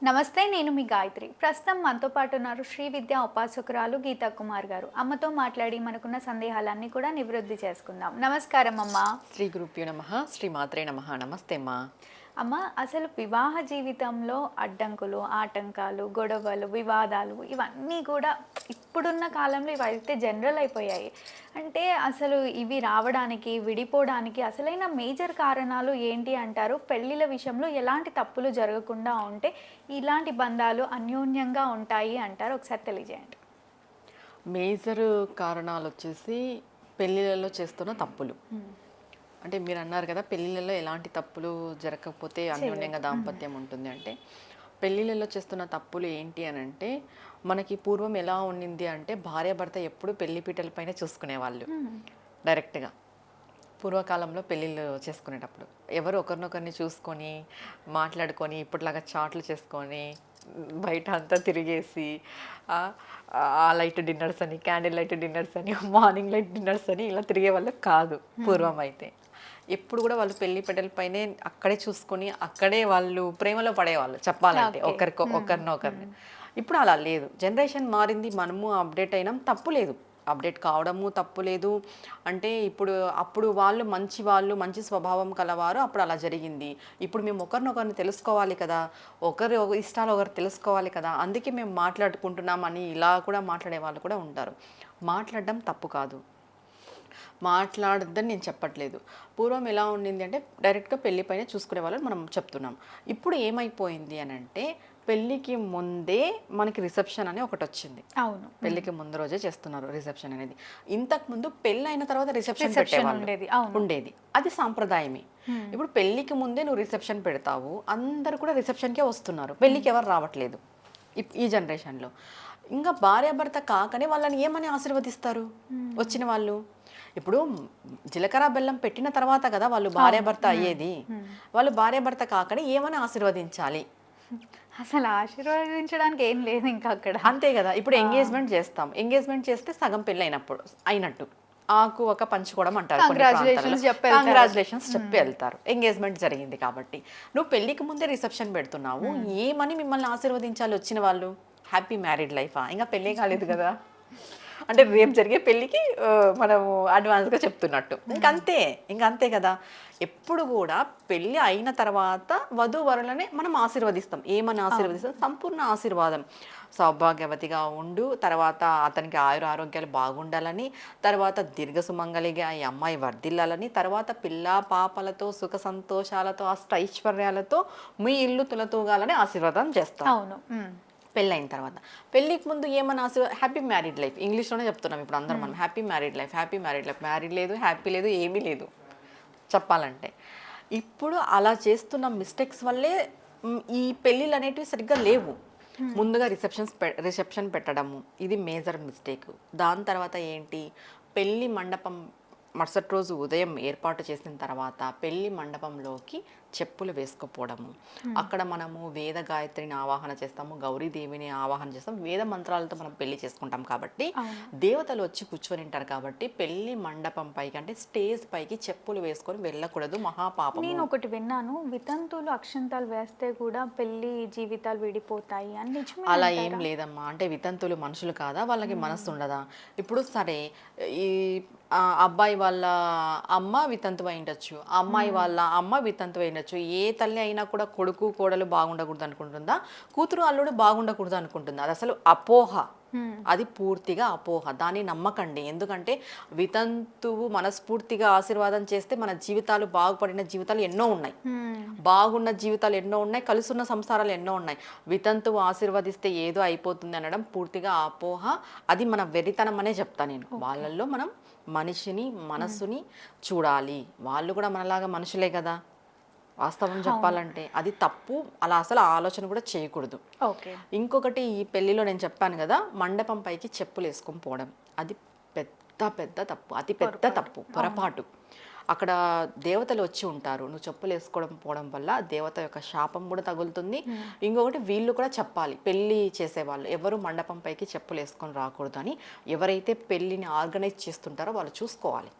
నమస్తే, నేను మీ గాయత్రి. ప్రస్తుతం మనతో పాటు ఉన్నారు శ్రీ విద్యా ఉపాసకురాలు గీతా కుమార్ గారు. అమ్మతో మాట్లాడి మనకున్న సందేహాలన్నీ కూడా నివృత్తి చేసుకుందాం. నమస్కారం అమ్మా. శ్రీ గురుభ్యో నమః, శ్రీ మాత్రే నమః. నమస్తే అమ్మా. అమ్మ, అసలు వివాహ జీవితంలో అడ్డంకులు, ఆటంకాలు, గొడవలు, వివాదాలు ఇవన్నీ కూడా ఇప్పుడున్న కాలంలో ఇవైతే జనరల్ అయిపోయాయి. అంటే అసలు ఇవి రావడానికి, విడిపోవడానికి అసలైన మేజర్ కారణాలు ఏంటి అంటారు? పెళ్ళిళ్ళ విషయంలో ఎలాంటి తప్పులు జరగకుండా ఉంటే ఇలాంటి బంధాలు అన్యోన్యంగా ఉంటాయి అంటారు? ఒకసారి తెలియజేయండి. మేజర్ కారణాలు వచ్చేసి పెళ్ళిళ్ళలో చేస్తున్న తప్పులు. అంటే మీరు అన్నారు కదా, పెళ్ళిళ్ళలో ఎలాంటి తప్పులు జరగకపోతే అన్యోన్యంగా దాంపత్యం ఉంటుంది అంటే, పెళ్ళిళ్ళలో చేస్తున్న తప్పులు ఏంటి అని అంటే, మనకి పూర్వం ఎలా ఉండింది అంటే భార్యాభర్త ఎప్పుడు పెళ్లిపీటల పైన చూసుకునేవాళ్ళు డైరెక్ట్గా. పూర్వకాలంలో పెళ్ళిళ్ళు చేసుకునేటప్పుడు ఎవరు ఒకరినొకరిని చూసుకొని మాట్లాడుకొని ఇప్పటిలాగా చాట్లు చేసుకొని బయట అంతా తిరిగేసి ఆ లైట్ డిన్నర్స్ అని, క్యాండిల్ లైట్ డిన్నర్స్ అని, మార్నింగ్ లైట్ డిన్నర్స్ అని ఇలా తిరిగే వాళ్ళు కాదు పూర్వం అయితే. ఎప్పుడు కూడా వాళ్ళు పెళ్లి పైనే అక్కడే చూసుకొని అక్కడే వాళ్ళు ప్రేమలో పడేవాళ్ళు చెప్పాలంటే ఒకరినొకరిని. ఇప్పుడు అలా లేదు, జనరేషన్ మారింది, మనము అప్డేట్ అయినాం, తప్పు లేదు, అప్డేట్ కావడము తప్పు లేదు. అంటే అప్పుడు వాళ్ళు మంచి స్వభావం కలవారు, అప్పుడు అలా జరిగింది. ఇప్పుడు మేము ఒకరినొకరిని తెలుసుకోవాలి కదా, ఒకరి ఇష్టాలు ఒకరు తెలుసుకోవాలి కదా, అందుకే మేము మాట్లాడుకుంటున్నాం అని ఇలా కూడా మాట్లాడే వాళ్ళు కూడా ఉంటారు. మాట్లాడడం తప్పు కాదు, మాట్లాడద్దని నేను చెప్పట్లేదు. పూర్వం ఎలా ఉండింది అంటే డైరెక్ట్గా పెళ్లి పైన చూసుకునే వాళ్ళని మనం చెప్తున్నాం. ఇప్పుడు ఏమైపోయింది అని అంటే, పెళ్ళికి ముందే మనకి రిసెప్షన్ అని ఒకటి వచ్చింది. అవును, పెళ్ళికి ముందు రోజే చేస్తున్నారు రిసెప్షన్ అనేది. ఇంతకు ముందు పెళ్ళి అయిన తర్వాత రిసెప్షన్ ఉండేది, అది సాంప్రదాయమే. ఇప్పుడు పెళ్ళికి ముందే నువ్వు రిసెప్షన్ పెడతావు, అందరు కూడా రిసెప్షన్కే వస్తున్నారు, పెళ్ళికి ఎవరు రావట్లేదు ఈ జనరేషన్లో. ఇంకా భార్యాభర్త కాకనే వాళ్ళని ఏమని ఆశీర్వదిస్తారు వచ్చిన వాళ్ళు? ఇప్పుడు జీలకర్ర బెల్లం పెట్టిన తర్వాత కదా వాళ్ళు భార్యాభర్త అయ్యేది. వాళ్ళు భార్యాభర్త కాకనే ఏమని ఆశీర్వదించాలి? అసలు ఆశీర్వదించడానికి ఏం లేదు ఇంకా అక్కడ, అంతే కదా. ఇప్పుడు ఎంగేజ్మెంట్ చేస్తాం, ఎంగేజ్మెంట్ చేస్తే సగం పెళ్ళి అయినట్టు ఆకు ఒక పంచుకోవడం అంటారు, కంగ్రాచులేషన్స్ చెప్పి వెళ్తారు. ఎంగేజ్మెంట్ జరిగింది కాబట్టి నువ్వు పెళ్లికి ముందే రిసెప్షన్ పెడుతున్నావు, ఏమని మిమ్మల్ని ఆశీర్వదించాలి వచ్చిన వాళ్ళు? హ్యాపీ మ్యారీడ్ లైఫా? ఇంకా పెళ్ళే కాలేదు కదా, అంటే రేపు జరిగే పెళ్ళికి మనము అడ్వాన్స్గా చెప్తున్నట్టు. ఇంకంతే కదా. ఎప్పుడు కూడా పెళ్ళి అయిన తర్వాత వధూవరులనే మనం ఆశీర్వదిస్తాం. ఏమని ఆశీర్వదిస్తాం? సంపూర్ణ ఆశీర్వాదం. సౌభాగ్యవతిగా ఉండు, తర్వాత అతనికి ఆరోగ్యాలు బాగుండాలని, తర్వాత దీర్ఘసుమంగళిగా ఈ అమ్మాయి వర్ధిల్లాలని, తర్వాత పిల్ల పాపలతో సుఖ సంతోషాలతో అష్టైశ్వర్యాలతో మీ ఇల్లు తులతూగాలని ఆశీర్వాదం చేస్తాం. అవును. పెళ్ళైన తర్వాత. పెళ్ళికి ముందు ఏమన్నా హ్యాపీ మ్యారీడ్ లైఫ్ ఇంగ్లీష్లోనే చెప్తున్నాం ఇప్పుడు అందరం మనం, హ్యాపీ మ్యారీడ్ లైఫ్. మ్యారీడ్ లేదు, హ్యాపీ లేదు, ఏమీ లేదు చెప్పాలంటే. ఇప్పుడు అలా చేస్తున్న మిస్టేక్స్ వల్లే ఈ పెళ్ళిళ్ళు అనేటివి సరిగ్గా లేవు. ముందుగా రిసెప్షన్ పెట్టడము ఇది మేజర్ మిస్టేక్. దాని తర్వాత ఏంటి, పెళ్ళి మండపం మరుసటి రోజు ఉదయం ఏర్పాటు చేసిన తర్వాత పెళ్లి మండపంలోకి చెప్పులు వేసుకోపోవడము. అక్కడ మనము వేద గాయత్రిని ఆవాహన చేస్తాము, గౌరీదేవిని ఆవాహన చేస్తాం, వేద మంత్రాలతో మనం పెళ్లి చేసుకుంటాం కాబట్టి దేవతలు వచ్చి కూర్చొని ఉంటారు కాబట్టి పెళ్లి మండపం పైకి అంటే స్టేజ్ పైకి చెప్పులు వేసుకొని వెళ్ళకూడదు, మహాపాపం. నేను ఒకటి విన్నాను, వితంతువులు అక్షంతాలు వేస్తే కూడా పెళ్లి జీవితాలు విడిపోతాయి అని. అలా ఏం లేదమ్మా. అంటే వితంతువులు మనుషులు కాదా, వాళ్ళకి మనస్సు ఉండదా? ఇప్పుడు సరే, ఈ అబ్బాయి వాళ్ళ అమ్మ వితంతువు అయి ఉండొచ్చు, అమ్మాయి వాళ్ళ అమ్మ వితంతువు అయి ఉండొచ్చు. ఏ తల్లి అయినా కూడా కొడుకు కోడలు బాగుండకూడదు అనుకుంటుందా? కూతురు అల్లుడు బాగుండకూడదు అనుకుంటుందా? అది అసలు అపోహ, అది పూర్తిగా అపోహ. దాన్ని నమ్మకండి. ఎందుకంటే వితంతువు మనస్ఫూర్తిగా ఆశీర్వాదం చేస్తే మన జీవితాలు బాగుపడిన జీవితాలు ఎన్నో ఉన్నాయి, బాగున్న జీవితాలు ఎన్నో ఉన్నాయి, కలుసున్న సంసారాలు ఎన్నో ఉన్నాయి. వితంతువు ఆశీర్వదిస్తే ఏదో అయిపోతుంది అనడం పూర్తిగా అపోహ. అది మన వెరితనం అనే చెప్తా నేను. వాళ్ళల్లో మనం మనిషిని మనస్సుని చూడాలి, వాళ్ళు కూడా మనలాగా మనుషులే కదా. వాస్తవం చెప్పాలంటే అది తప్పు, అలా అసలు ఆలోచన కూడా చేయకూడదు. ఇంకొకటి, ఈ పెళ్లిలో నేను చెప్పాను కదా, మండపం పైకి చెప్పులు వేసుకొని పోవడం, అది పెద్ద తప్పు, అతి పెద్ద తప్పు, పొరపాటు. అక్కడ దేవతలు వచ్చి ఉంటారు, నువ్వు చెప్పులు వేసుకోవడం పోవడం వల్ల దేవత యొక్క శాపం కూడా తగులుతుంది. ఇంకొకటి, వీళ్ళు కూడా చెప్పాలి, పెళ్ళి చేసేవాళ్ళు ఎవరు మండపం పైకి చెప్పులు వేసుకొని రాకూడదు అని ఎవరైతే పెళ్ళిని ఆర్గనైజ్ చేస్తుంటారో వాళ్ళు చూసుకోవాలి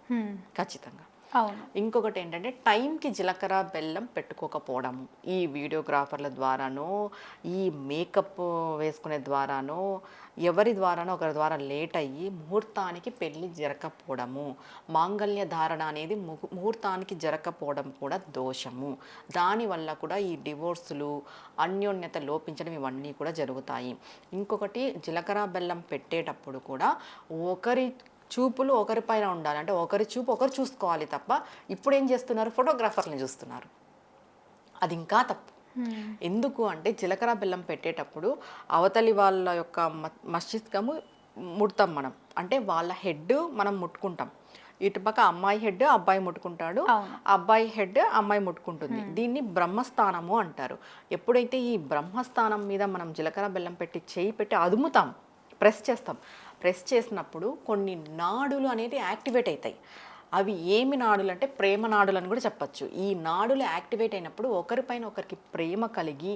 ఖచ్చితంగా. అవును. ఇంకొకటి ఏంటంటే టైంకి జీలకర్ర బెల్లం పెట్టుకోకపోవడము. ఈ వీడియోగ్రాఫర్ల ద్వారానో, ఈ మేకప్ వేసుకునే ద్వారానో, ఎవరి ద్వారానో ఒకరి ద్వారా లేట్ అయ్యి ముహూర్తానికి పెళ్లి జరగకపోవడము, మాంగళ్య ధారణ అనేది ముహూర్తానికి జరగకపోవడం కూడా దోషము. దానివల్ల కూడా ఈ డివోర్సులు, అన్యోన్యత లోపించడం ఇవన్నీ కూడా జరుగుతాయి. ఇంకొకటి జీలకర్ర బెల్లం పెట్టేటప్పుడు కూడా ఒకరి చూపులు ఒకరిపైన ఉండాలి. అంటే ఒకరి చూపు ఒకరు చూసుకోవాలి తప్ప ఇప్పుడు ఏం చేస్తున్నారు, ఫోటోగ్రాఫర్ని చూస్తున్నారు. అది ఇంకా తప్పు. ఎందుకు అంటే జీలకర్ర బెల్లం పెట్టేటప్పుడు అవతలి వాళ్ళ యొక్క మస్తిష్కము ముడతాం మనం. అంటే వాళ్ళ హెడ్ మనం ముట్టుకుంటాం. ఇటుపక్క అమ్మాయి హెడ్ అబ్బాయి ముట్టుకుంటాడు, అబ్బాయి హెడ్ అమ్మాయి ముట్టుకుంటుంది. దీన్ని బ్రహ్మస్థానము అంటారు. ఎప్పుడైతే ఈ బ్రహ్మస్థానం మీద మనం జీలకర్ర బెల్లం పెట్టి చేయి పెట్టి అదుముతాం, ప్రెస్ చేస్తాం. ప్రెస్ చేసినప్పుడు కొన్ని నాడులు అనేది యాక్టివేట్ అవుతాయి. అవి ఏమి నాడులు అంటే ప్రేమ నాడులు అని కూడా చెప్పచ్చు. ఈ నాడులు యాక్టివేట్ అయినప్పుడు ఒకరిపైన ఒకరికి ప్రేమ కలిగి,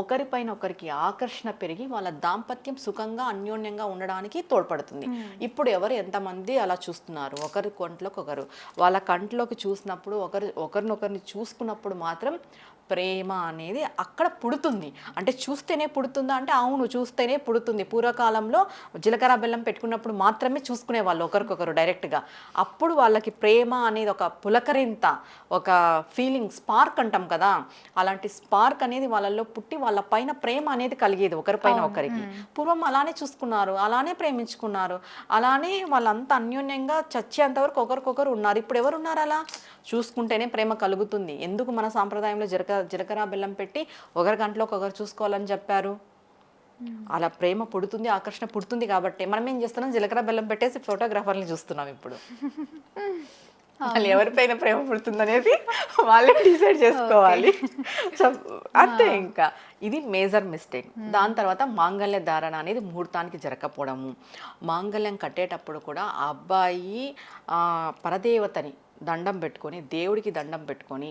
ఒకరిపైన ఒకరికి ఆకర్షణ పెరిగి వాళ్ళ దాంపత్యం సుఖంగా అన్యోన్యంగా ఉండడానికి తోడ్పడుతుంది. ఇప్పుడు ఎవరు ఎంతమంది అలా చూస్తున్నారు, ఒకరి కంట్లోకి ఒకరు, వాళ్ళ కంట్లోకి చూసినప్పుడు ఒకరినొకరిని చూసుకున్నప్పుడు మాత్రం ప్రేమ అనేది అక్కడ పుడుతుంది. అంటే చూస్తేనే పుడుతుందా అంటే అవును, చూస్తేనే పుడుతుంది. పూర్వకాలంలో జీలకర్ర బెల్లం పెట్టుకున్నప్పుడు మాత్రమే చూసుకునే వాళ్ళు ఒకరికొకరు డైరెక్ట్గా. అప్పుడు వాళ్ళకి ప్రేమ అనేది ఒక పులకరింత, ఒక ఫీలింగ్, స్పార్క్ అంటాం కదా, అలాంటి స్పార్క్ అనేది వాళ్ళల్లో పుట్టి వాళ్ళ పైన ప్రేమ అనేది కలిగేది ఒకరిపైన ఒకరికి. పూర్వం అలానే చూసుకున్నారు, అలానే ప్రేమించుకున్నారు, అలానే వాళ్ళంతా అన్యోన్యంగా చచ్చేంత వరకు ఒకరికొకరు ఉన్నారు. ఇప్పుడు ఎవరు ఉన్నారు అలా? చూసుకుంటేనే ప్రేమ కలుగుతుంది. ఎందుకు మన సాంప్రదాయంలో జీలకర్ర బెల్లం పెట్టి ఒకరి గంటలోకి ఒకరు చూసుకోవాలని చెప్పారు? అలా ప్రేమ పుడుతుంది, ఆకర్షణ పుడుతుంది కాబట్టి. మనం ఏం చేస్తున్నాం, జీలకర్ర బెల్లం పెట్టేసి ఫోటోగ్రాఫర్ని చూస్తున్నాం ఇప్పుడు. వాళ్ళు ఎవరిపైన ప్రేమ పుడుతుంది అనేది వాళ్ళే డిసైడ్ చేసుకోవాలి. అంతే. ఇంకా ఇది మేజర్ మిస్టేక్. దాని తర్వాత మాంగళ్య ధారణ అనేది ముహూర్తానికి జరగకపోవడము. మాంగళ్యం కట్టేటప్పుడు కూడా ఆ అబ్బాయి పరదేవతని దండం పెట్టుకొని, దేవుడికి దండం పెట్టుకొని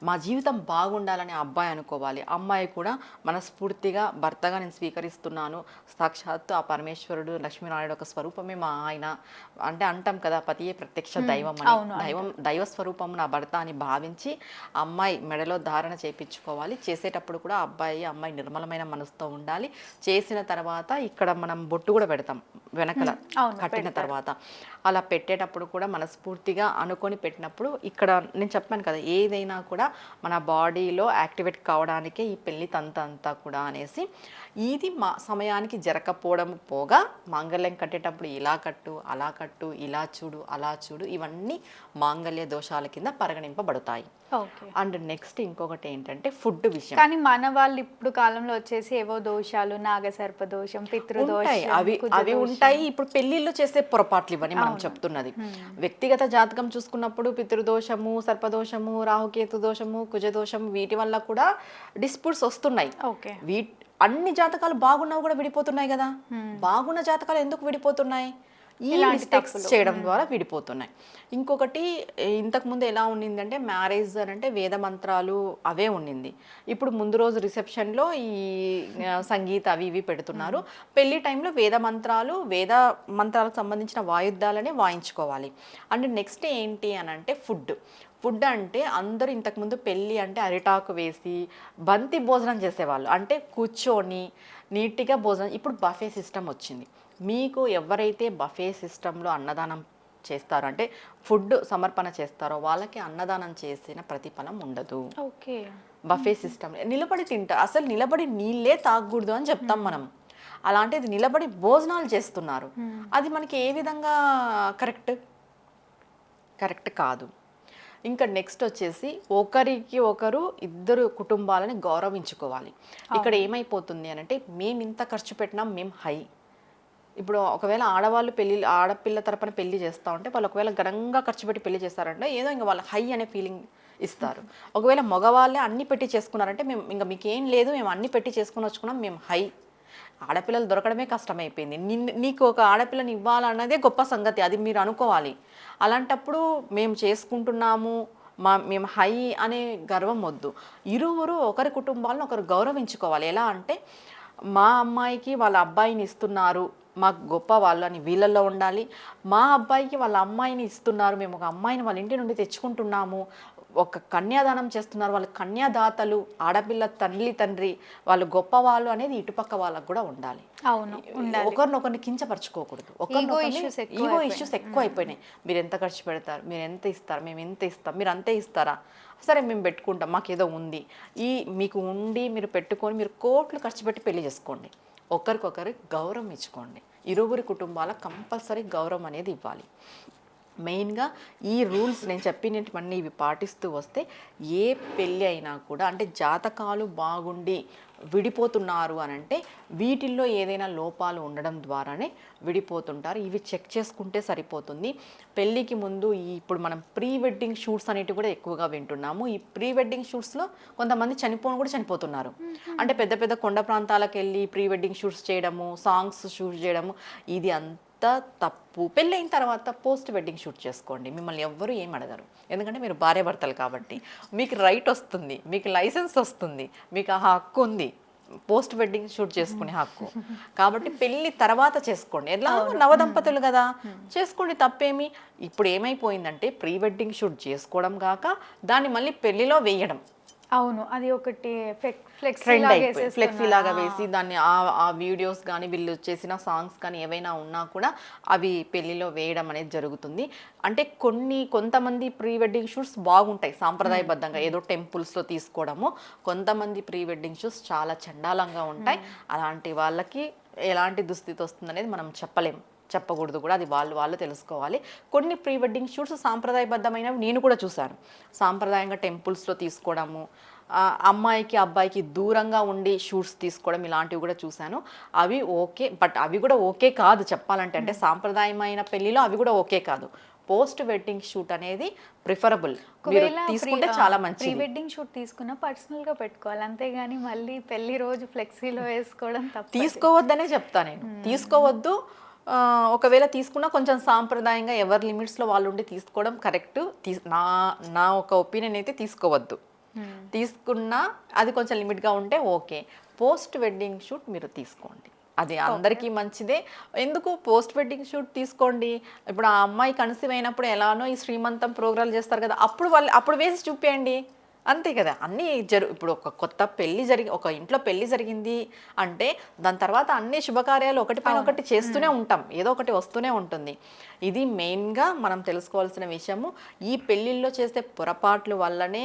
మా జీవితం బాగుండాలని అబ్బాయి అనుకోవాలి. అమ్మాయి కూడా మనస్ఫూర్తిగా భర్తగా నేను స్వీకరిస్తున్నాను, సాక్షాత్తు ఆ పరమేశ్వరుడు లక్ష్మీనారాయణ ఒక స్వరూపమే మా ఆయన అంటే అంటాం కదా, పతియే ప్రత్యక్ష దైవం అని. దైవ స్వరూపం నా భర్త అని భావించి అమ్మాయి మెడలో ధారణ చేయించుకోవాలి. చేసేటప్పుడు కూడా అబ్బాయి అమ్మాయి నిర్మలమైన మనసుతో ఉండాలి. చేసిన తర్వాత ఇక్కడ మనం బొట్టు కూడా పెడతాం వెనకల కట్టిన తర్వాత. అలా పెట్టేటప్పుడు కూడా మనస్ఫూర్తిగా అనుకొని పెట్టినప్పుడు ఇక్కడ నేను చెప్పాను కదా, ఏదైనా కూడా మన బాడీలో యాక్టివేట్ కావడానికే ఈ పెళ్లి తంతా కూడా అనేసి. ఇది మా సమయానికి జరగకపోవడం పోగా మాంగళ్యం కట్టేటప్పుడు ఇలా కట్టు, అలా కట్టు, ఇలా చూడు, అలా చూడు, ఇవన్నీ మాంగళ్య దోషాల కింద పరిగణింపబడతాయి. అండ్ నెక్స్ట్ ఇంకొకటి ఏంటంటే ఫుడ్ విషయం. కానీ మన వాళ్ళు ఇప్పుడు కాలంలో వచ్చేసి ఏవో దోషాలు, నాగసర్ప దోషం, పితృదోషం అవి ఉంటాయి. ఇప్పుడు పెళ్లిళ్ళు చేసే పొరపాట్లు ఇవన్నీ మనం చెప్తున్నది. వ్యక్తిగత జాతకం చూసుకున్నప్పుడు పితృదోషము, సర్పదోషము, రాహుకేతు దోషము, కుజదోషం, వీటి వల్ల కూడా డిస్ప్యూట్స్ వస్తున్నాయి. అన్ని జాతకాలు బాగున్నవి కూడా విడిపోతున్నాయి కదా. బాగున్న జాతకాలు ఎందుకు విడిపోతున్నాయి? ఈ మిస్టేక్స్ చేయడం ద్వారా విడిపోతున్నాయి. ఇంకొకటి, ఇంతకుముందు ఎలా ఉండిందంటే మ్యారేజ్ అని అంటే వేద మంత్రాలు అవే ఉండింది. ఇప్పుడు ముందు రోజు రిసెప్షన్లో ఈ సంగీత అవి ఇవి పెడుతున్నారు. పెళ్లి టైంలో వేద మంత్రాలకు సంబంధించిన వాయిద్యాలనే వాయించుకోవాలి. అండ్ నెక్స్ట్ ఏంటి అని అంటే ఫుడ్ అంటే అందరూ ఇంతకుముందు పెళ్ళి అంటే అరిటాకు వేసి బంతి భోజనం చేసేవాళ్ళు, అంటే కూర్చొని నీట్గా భోజనం. ఇప్పుడు బఫే సిస్టమ్ వచ్చింది. మీకు ఎవరైతే బఫే సిస్టంలో అన్నదానం చేస్తారో అంటే ఫుడ్ సమర్పణ చేస్తారో వాళ్ళకి అన్నదానం చేసిన ప్రతిఫలం ఉండదు. బఫే సిస్టమ్ నిలబడి తింటారు, అసలు నిలబడి నీళ్ళే తాగకూడదు అని చెప్తాం మనం. అలాంటిది నిలబడి భోజనాలు చేస్తున్నారు. అది మనకి ఏ విధంగా కరెక్ట్ కాదు. ఇంకా నెక్స్ట్ వచ్చేసి ఒకరికి ఒకరు ఇద్దరు కుటుంబాలని గౌరవించుకోవాలి. ఇక్కడ ఏమైపోతుంది అని అంటే మేము ఇంత ఖర్చు పెట్టినాం, మేము హై. ఇప్పుడు ఒకవేళ ఆడవాళ్ళు ఆడపిల్ల తరపున పెళ్లి చేస్తూ ఉంటే వాళ్ళు ఒకవేళ ఘనంగా ఖర్చు పెట్టి పెళ్లి చేస్తారంటే ఏదో ఇంకా వాళ్ళ హై అనే ఫీలింగ్ ఇస్తారు. ఒకవేళ మగవాళ్ళే అన్ని పెట్టి చేసుకున్నారంటే మేము ఇంకా మీకేం లేదు, మేము అన్ని పెట్టి చేసుకుని వచ్చుకున్నాం, మేము హై. ఆడపిల్లలు దొరకడమే కష్టమైపోయింది. నీకు ఒక ఆడపిల్లని ఇవ్వాలన్నదే గొప్ప సంగతి, అది మీరు అనుకోవాలి. అలాంటప్పుడు మేము చేసుకుంటున్నాము, మేము హై అనే గర్వం వద్దు. ఇరువురు ఒకరి కుటుంబాలను ఒకరు గౌరవించుకోవాలి. ఎలా అంటే మా అమ్మాయికి వాళ్ళ అబ్బాయిని ఇస్తున్నారు మాకు గొప్ప వాళ్ళు అని వీళ్ళల్లో ఉండాలి. మా అబ్బాయికి వాళ్ళ అమ్మాయిని ఇస్తున్నారు, మేము ఒక అమ్మాయిని వాళ్ళ ఇంటి నుండి తెచ్చుకుంటున్నాము, ఒక కన్యాదానం చేస్తున్నారు, వాళ్ళు కన్యాదాతలు, ఆడపిల్ల తండ్రి వాళ్ళు గొప్పవాళ్ళు అనేది ఇటుపక్క వాళ్ళకు కూడా ఉండాలి. అవును, ఒకరినొకరిని కించపరచుకోకూడదు. ఈగో ఇష్యూస్ ఎక్కువ అయిపోయినాయి. మీరు ఎంత ఖర్చు పెడతారు, మీరు ఎంత ఇస్తారు, మేము ఎంత ఇస్తాం, మీరు అంతే ఇస్తారా, సరే మేము పెట్టుకుంటాం, మాకేదో ఉంది, మీకు ఉండి మీరు పెట్టుకొని మీరు కోట్లు ఖర్చు పెట్టి పెళ్లి చేసుకోండి. ఒకరికొకరు గౌరవం ఇచ్చుకోండి. ఇరువురి కుటుంబాలకు కంపల్సరీ గౌరవం అనేది ఇవ్వాలి. మెయిన్గా ఈ రూల్స్ నేను చెప్పినటువన్నీ ఇవి పాటిస్తూ వస్తే ఏ పెళ్ళి అయినా కూడా, అంటే జాతకాలు బాగుండి విడిపోతున్నారు అని అంటే వీటిల్లో ఏదైనా లోపాలు ఉండడం ద్వారానే విడిపోతుంటారు. ఇవి చెక్ చేసుకుంటే సరిపోతుంది. పెళ్ళికి ముందు ఇప్పుడు మనం ప్రీ వెడ్డింగ్ షూట్స్ అనేటివి కూడా ఎక్కువగా వింటున్నాము. ఈ ప్రీ వెడ్డింగ్ షూట్స్లో కొంతమంది చనిపోతున్నారు. అంటే పెద్ద పెద్ద కొండ ప్రాంతాలకు వెళ్ళి ప్రీ వెడ్డింగ్ షూట్స్ చేయడము, సాంగ్స్ షూట్ చేయడము, ఇది తప్పు. పెళ్ళైన తర్వాత పోస్ట్ వెడ్డింగ్ షూట్ చేసుకోండి, మిమ్మల్ని ఎవ్వరూ ఏం అడగరు. ఎందుకంటే మీరు భార్యాభర్తలు కాబట్టి మీకు రైట్ వస్తుంది, మీకు లైసెన్స్ వస్తుంది, మీకు ఆ హక్కు ఉంది పోస్ట్ వెడ్డింగ్ షూట్ చేసుకునే హక్కు. కాబట్టి పెళ్ళి తర్వాత చేసుకోండి, ఎలా నవదంపతులు కదా, చేసుకోండి, తప్పేమి. ఇప్పుడు ఏమైపోయిందంటే ప్రీ వెడ్డింగ్ షూట్ చేసుకోవడం కాక దాన్ని మళ్ళీ పెళ్లిలో వేయడం. అవును, అది ఒకటి ఫ్లెక్సీ లాగా వేసి దాన్ని ఆ వీడియోస్ కానీ వీళ్ళు చేసిన సాంగ్స్ కానీ ఏవైనా ఉన్నా కూడా అవి పెళ్లిలో వేయడం అనేది జరుగుతుంది. అంటే కొంతమంది ప్రీ వెడ్డింగ్ షూట్స్ బాగుంటాయి సాంప్రదాయబద్ధంగా, ఏదో టెంపుల్స్లో తీసుకోవడము. కొంతమంది ప్రీ వెడ్డింగ్ షూట్స్ చాలా చండాలంగా ఉంటాయి. అలాంటి వాళ్ళకి ఎలాంటి దుస్థితి వస్తుంది అనేది మనం చెప్పకూడదు కూడా, అది వాళ్ళు తెలుసుకోవాలి. కొన్ని ప్రీ వెడ్డింగ్ షూట్స్ సాంప్రదాయబద్ధమైనవి నేను కూడా చూశాను. సాంప్రదాయంగా టెంపుల్స్లో తీసుకోవడము, అమ్మాయికి అబ్బాయికి దూరంగా ఉండి షూట్స్ తీసుకోవడం, ఇలాంటివి కూడా చూశాను. అవి ఓకే, బట్ అవి కూడా ఓకే కాదు చెప్పాలంటే. అంటే సాంప్రదాయమైన పెళ్లిలో అవి కూడా ఓకే కాదు. పోస్ట్ వెడ్డింగ్ షూట్ అనేది ప్రిఫరబుల్, మీరు తీసుకుంటే చాలా మంచిది. ప్రీ వెడ్డింగ్ షూట్ తీసుకున్నా పర్సనల్ గా పెట్టుకోవాలి, అంతేగాని మళ్ళీ పెళ్లి రోజు ఫ్లెక్సీలో వేసుకోవడం తీసుకోవద్దనే చెప్తా నేను. తీసుకోవద్దు. ఒకవేళ తీసుకున్నా కొంచెం సాంప్రదాయంగా ఎవరి లిమిట్స్లో వాళ్ళు ఉండి తీసుకోవడం కరెక్ట్. నా ఒక ఒపీనియన్ అయితే తీసుకోవద్దు. తీసుకున్నా అది కొంచెం లిమిట్గా ఉంటే ఓకే. పోస్ట్ వెడ్డింగ్ షూట్ మీరు తీసుకోండి, అది అందరికీ మంచిదే. ఎందుకు పోస్ట్ వెడ్డింగ్ షూట్ తీసుకోండి. ఇప్పుడు ఆ అమ్మాయి కన్సీవ్ అయినప్పుడు ఎలానో ఈ శ్రీమంతం ప్రోగ్రాలు చేస్తారు కదా, అప్పుడు వేసి చూపించండి, అంతే కదా. అన్నీ ఇప్పుడు ఒక కొత్త ఒక ఇంట్లో పెళ్లి జరిగింది అంటే దాని తర్వాత అన్ని శుభకార్యాలు ఒకటిపైన ఒకటి చేస్తూనే ఉంటాం, ఏదో ఒకటి వస్తూనే ఉంటుంది. ఇది మెయిన్గా మనం తెలుసుకోవాల్సిన విషయము. ఈ పెళ్ళిళ్ళలో చేసే పొరపాట్ల వల్లనే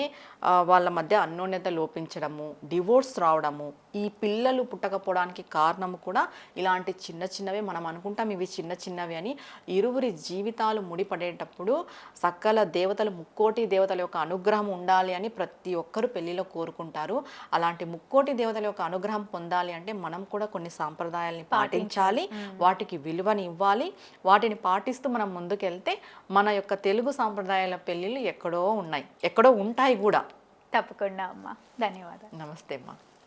వాళ్ళ మధ్య అన్యోన్యత లోపించడము, డివోర్స్ రావడము, ఈ పిల్లలు పుట్టకపోవడానికి కారణము కూడా ఇలాంటి చిన్నవే. మనం అనుకుంటాం ఇవి చిన్నవి అని. ఇరువురి జీవితాలు ముడిపడేటప్పుడు సకల దేవతలు, ముక్కోటి దేవతల యొక్క అనుగ్రహం ఉండాలి అని ప్రతి ఒక్కరు పెళ్లిలో కోరుకుంటారు. అలాంటి ముక్కోటి దేవతల యొక్క అనుగ్రహం పొందాలి అంటే మనం కూడా కొన్ని సాంప్రదాయాల్ని పాటించాలి, వాటికి విలువని ఇవ్వాలి. వాటిని పాటిస్తూ మనం ముందుకెళ్తే మన యొక్క తెలుగు సాంప్రదాయాల పెళ్ళిళ్ళు ఎక్కడో ఉంటాయి కూడా. తప్పకుండా అమ్మా, ధన్యవాదాలు. నమస్తే అమ్మా.